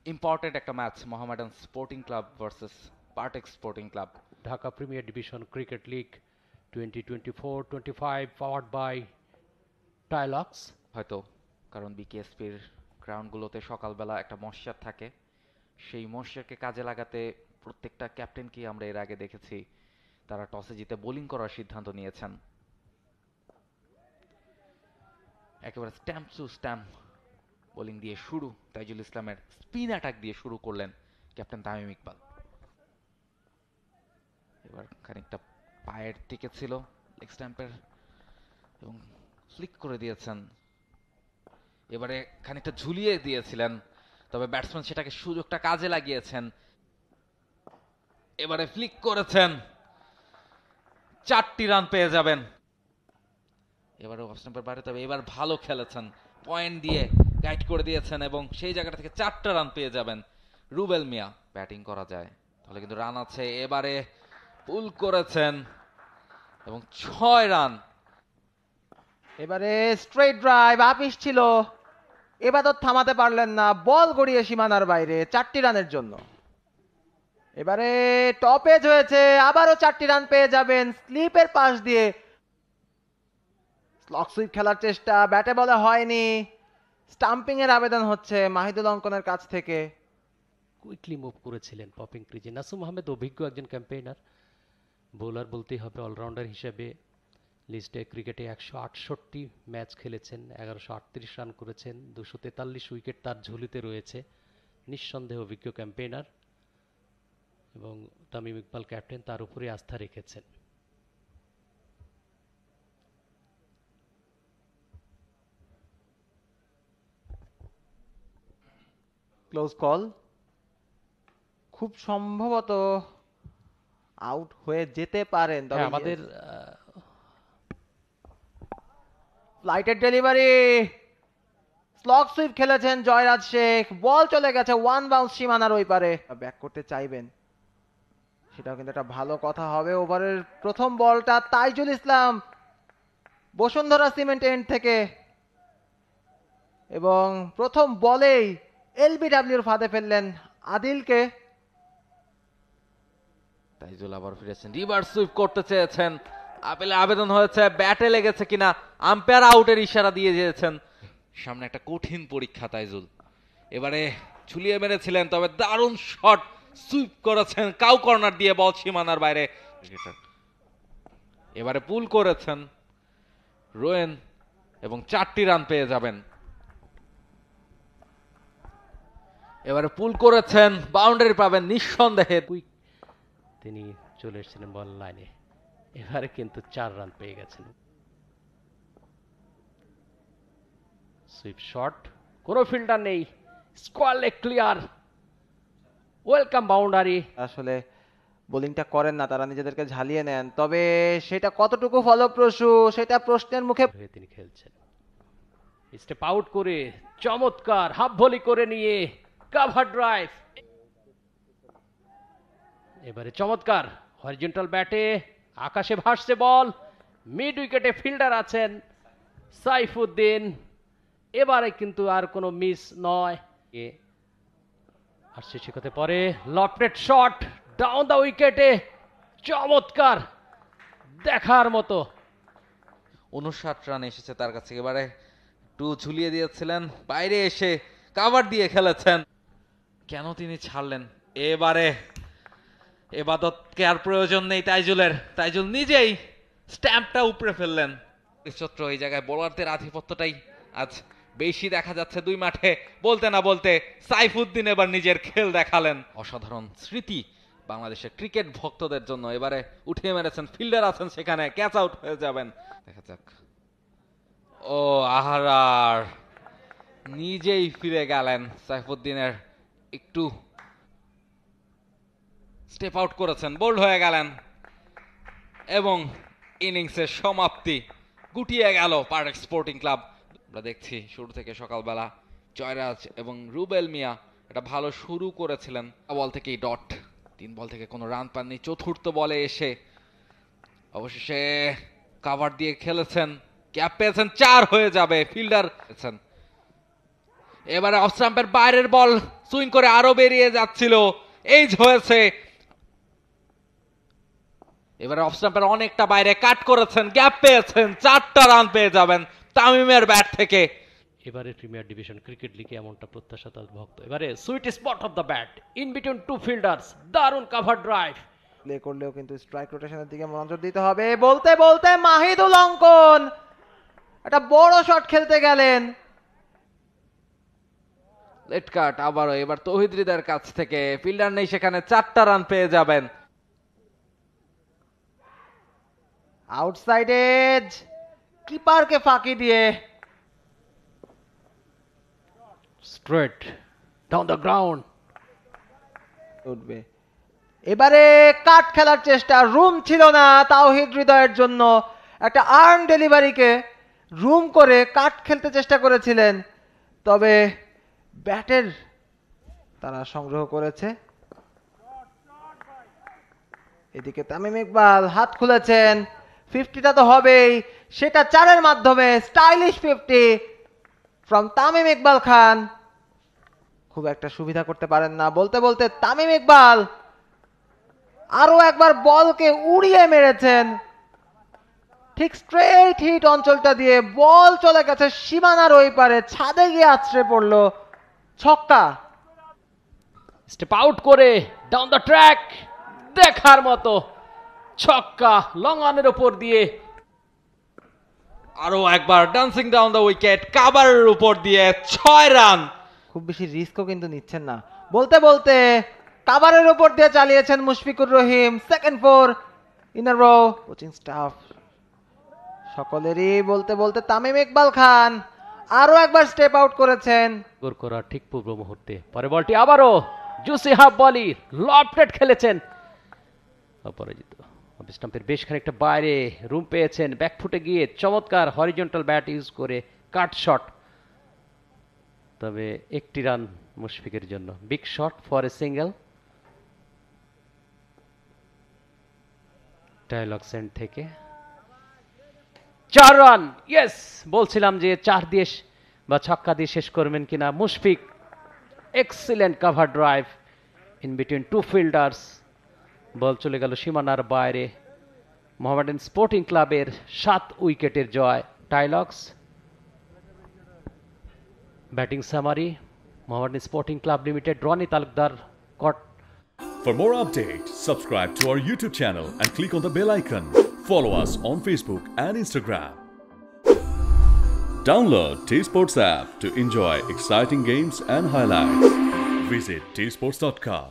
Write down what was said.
Important একটা match, Mohammedan sporting club versus Partex sporting club. Dhaka premier division cricket league 2024-25 powered by Tilex. হয়তো কারণ বিকেএসপির গ্রাউন্ডগুলোতে সকালবেলা একটা ময়শ্চার থাকে, সেই ময়শ্চারকে কাজে লাগাতে প্রত্যেকটা ক্যাপ্টেনকে আমরা এর আগে দেখেছি তারা টসে জিতে বোলিং করার সিদ্ধান্ত নিয়েছেন। একেবারে স্ট্যাম্প টু স্ট্যাম্প বোলিং দিয়ে শুরু, তাইজুল ইসলামের স্পিন অ্যাটাক দিয়ে শুরু করলেন ক্যাপ্টেন তামিম ইকবাল। এবার খানিকটা পায়ের দিকে ছিল লেগ স্ট্যাম্পের এবং ফ্লিক করে দিয়েছেন। এবারে খানিকটা ঝুলিয়ে দিয়েছিলেন, তবে ব্যাটসম্যান সেটাকে সুযোগটা কাজে লাগিয়েছেন। এবারে ফ্লিক করেছেন, 4টি রান পেয়ে যাবেন। এবারে অফ স্টাম্পের বাইরে, তবে এবার ভালো খেলেছেন, পয়েন্ট দিয়ে গাইড করে দিয়েছেন এবং সেই জায়গাটা থেকে 4টা রান পেয়ে যাবেন রুবেল মিয়া। ব্যাটিং করা যায় তাহলে কিন্তু রান আছে। এবারে পুল করেছেন এবং 6 রান। এবারে স্ট্রেট ড্রাইভ আপিস ছিল, এবাদত থামাতে পারলেন না, বল গড়িয়ে সীমানার বাইরে 4টি রানের জন্য। এবারে টপেজ হয়েছে, আবারও 4টি রান পেয়ে যাবেন স্লিপের পাশ দিয়ে। স্লগ সুইপ খেলার চেষ্টা, ব্যাটে বলে হয়নি, স্টাম্পিং এর আবেদন হচ্ছে মাহিদুল অঙ্কনের কাছ থেকে। কুইকলি মুভ করেছিলেন পপিং ক্রিজে। নাসুম আহমেদ অভিজ্ঞ একজন ক্যাম্পেইনার, বোলার বলতেই হবে, অলরাউন্ডার হিসেবে লিস্টে ক্রিকেটে 168 ম্যাচ খেলেছেন, 1138 রান করেছেন, 243 উইকেট তার ঝুলিতে রয়েছে। নিঃসন্দেহে অভিজ্ঞ ক্যাম্পেইনার এবং তামিম ইকবাল ক্যাপ্টেন তার উপরে আস্থা রেখেছেন। ক্লোজ কল, খুব সম্ভবত আউট হয়ে যেতে পারেন। তবে আমাদের ফ্লাইটের ডেলিভারি, স্লগ সুইপ খেলেছেন জয়রাজ শেখ, বল চলে গেছে ওয়ান বাউন্স সীমানার ওই পারে। ব্যাক করতে চাইবেন, সেটাও কিন্তু একটা ভালো কথা হবে। ওভারের প্রথম বলটা তাইজুল ইসলাম বসুন্ধরা সিমেন্ট এন্ড থেকে, এবং প্রথম বলেই এলবিডব্লিউর ফাঁদে ফেললেন আদিলকে। তাইজুল আবার ফিরেছেন, রিভার্স সুইপ করতে চেয়েছেন, আপিলে আবেদন হয়েছে, ব্যাটে লেগেছে কিনা, আম্পায়ার আউটের ইশারা দিয়ে দিয়েছেন। সামনে একটা কঠিন পরীক্ষা তাইজুল। এবারে ঝুলিয়ে মেরেছিলেন, তবে দারুণ শট সুইপ করেছেন, কাউ কর্নার দিয়ে বল সীমানার বাইরে। এবারে পুল করেছেন রোয়েন এবং 4টি রান পেয়ে যাবেন। এবারে পুল করেছেন, বাউন্ডারি পাবেন নিঃসন্দেহে। তিনি চলে এসেছিলেন বল লাইনে, এবারে কিন্তু 4 রান পেয়ে গেছেন। সুইপ শট, কোনো ফিল্ডার নেই, square leg clear, welcome boundary. আসলে বোলিংটা করেন না, তারা নিজেদেরকে ঝালিয়ে নেন, তবে সেটা কতটুকু ফলপ্রসূ সেটা প্রশ্নের মুখে। তিনি খেলছেন স্টেপ আউট করে, চমৎকার হাফ ভলি করে নিয়ে কভার ড্রাইভ। এবারে চমৎকার হরিজন্টাল ব্যাটে আকাশে ভাসছে বল, মিড উইকেটে ফিল্ডার আছেন সাইফুদ্দিন। এবারে কিন্তু আর কোনো মিস নয়, আসছে শিখতে পরে লফটেড শট ডাউন দ্য উইকেটে, চমৎকার, দেখার মতো। 59 রান এসেছে তার কাছে। এবারে একটু ঝুলিয়ে দিয়েছিলেন, বাইরে এসে কাভার দিয়ে খেলেছেন, কেন তিনি ছাড়লেন? এবারে এবাদতকে আর প্রয়োজন নেই তাইজুলের, তাইজুল নিজেই স্ট্যাম্পটা উপরে ফেললেন। চত্র এই জায়গায় বোলারদের আধিপত্যটাই আজ বেশি দেখা যাচ্ছে দুই মাঠে। বলতে না বলতে সাইফুদ্দিন এবার নিজের খেল দেখালেন। অসাধারণ স্মৃতি বাংলাদেশের ক্রিকেট ভক্তদের জন্য। এবারে উঠিয়ে মেরেছেন, ফিল্ডার আছেন সেখানে, ক্যাচ আউট হয়ে যাবেন। দেখা যাক, ও আহারার, নিজেই ফিরে গেলেন সাইফুদ্দিনের, একটু স্টেপ আউট করেছেন, বোল্ড হয়ে গেলেন এবং ইনিংসের সমাপ্তি গুটিয়ে গেল পার্ক স্পোর্টিং ক্লাব। আমরা দেখছি শুরু থেকে সকালবেলা জয়রাজ এবং রুবেল মিয়া এটা ভালো শুরু করেছিলেন, বল থেকেই ডট, 3 বল থেকে কোনো রান পাননি। চতুর্থ বলে এসে অবশেষে কাভার দিয়ে খেলেছেন, ক্যাপ পেয়েছেন, 4 হয়ে যাবে, ফিল্ডার পেয়েছেন। এবারে অফ স্টাম্পের বাইরের বল সুইং করে আরো বেরিয়ে যাচ্ছিল, এই হয়েছে। এবারে অফ স্টাম্পের অনেকটা বাইরে কাট করেছেন, গ্যাপ পেয়েছেন, 4টা রান পেয়ে যাবেন তামিমের ব্যাট থেকে। এবারে প্রিমিয়ার ডিভিশন ক্রিকেট লিগে এমনটা প্রত্যাশা তার ভক্ত। এবারে sweet spot of the bat in between two fielders, দারুণ কাভার ড্রাইভ। প্লে করলেও কিন্তু স্ট্রাইক রোটেশনের দিকে মনোযোগ দিতে হবে। বলতে বলতে মাহিদুল অঙ্কন একটা বড় শট খেলতে গেলেন। লেট কাট আবারও, এবার তৌহিদ হৃদয়ের কাছ থেকে, ফিল্ডার নেই সেখানে, 4টা রান পেয়ে যাবেন। আউটসাইড এজ, কিপারকে ফাঁকি দিয়ে স্ট্রেট ডাউন দ্য গ্রাউন্ড। উঠবে। এবারে কাট খেলার চেষ্টা, রুম ছিল না তাওহিদ হৃদয়ের জন্য। একটা আর্ম ডেলিভারিকে রুম করে কাট খেলতে চেষ্টা করেছিলেন, তবে ব্যাটের তারা সংগ্রহ করেছে। এদিকে তামিম ইকবাল হাত খুলেছেন, 50টা তো হবেই, সেটা 4-এর মাধ্যমে। স্টাইলিশ 50 ফ্রম তামিম ইকবাল খান। খুব একটা সুবিধা করতে পারেন না। বলতে বলতে তামিম ইকবাল আরো একবার বলকে উড়িয়ে মেরেছেন, ঠিক স্ট্রেট হিট অঞ্চলটা দিয়ে বল চলে গেছে সীমানার ওই পারে, ছাদে গিয়ে আছড়ে পড়লো, ছক্কা। স্টেপ আউট করে ডাউন দ্য ট্র্যাক, দেখার মতো ছক্কা লং অনের উপর দিয়ে। আরো একবার ডান্সিং ডাউন দ্য উইকেট, কাভারের উপর দিয়ে 6 রান। খুব বেশি রিস্কও কিন্তু নিচ্ছেন না। বলতে বলতে কাভারের উপর দিয়ে চালিয়েছেন Mushfiqur Rahim. Second 4 in a row. Coaching staff সকলেরই বলতে বলতে তামিম ইকবাল খান আরো একবার স্টেপ আউট করেছেন। গোল করার ঠিক পূর্ব মুহূর্তে পরে বলটি আবারও জুসি হাফ বলি লফটেড খেলেছেন, অপরাজিত। অফ স্টাম্পের বেশ খানিকটা বাইরে রুম পেয়েছেন, ব্যাকফুটে গিয়ে চমৎকার হরিজন্টাল ব্যাট ইউজ করে কাট শট, তবে 1টি রান মুশফিকের জন্য। Big shot for a single. ডায়লগ সেন্ড থেকে 4 রান। ইয়েস, বলছিলাম যে 4 দিয়ে বা ছক্কা দিয়ে শেষ করবেন কিনা Mushfiq. Excellent cover drive in between two fielders, ball চলে গেল সীমানার বাইরে। মোহামেডান স্পোর্টিং ক্লাবের 7 উইকেটের জয়। Tilex batting summary, Mohammedan sporting club limited, Rony Talukdar caught. For more updates, subscribe to our YouTube channel and click on the bell icon. Follow us on Facebook and Instagram. Download T-Sports app to enjoy exciting games and highlights. Visit tsports.com.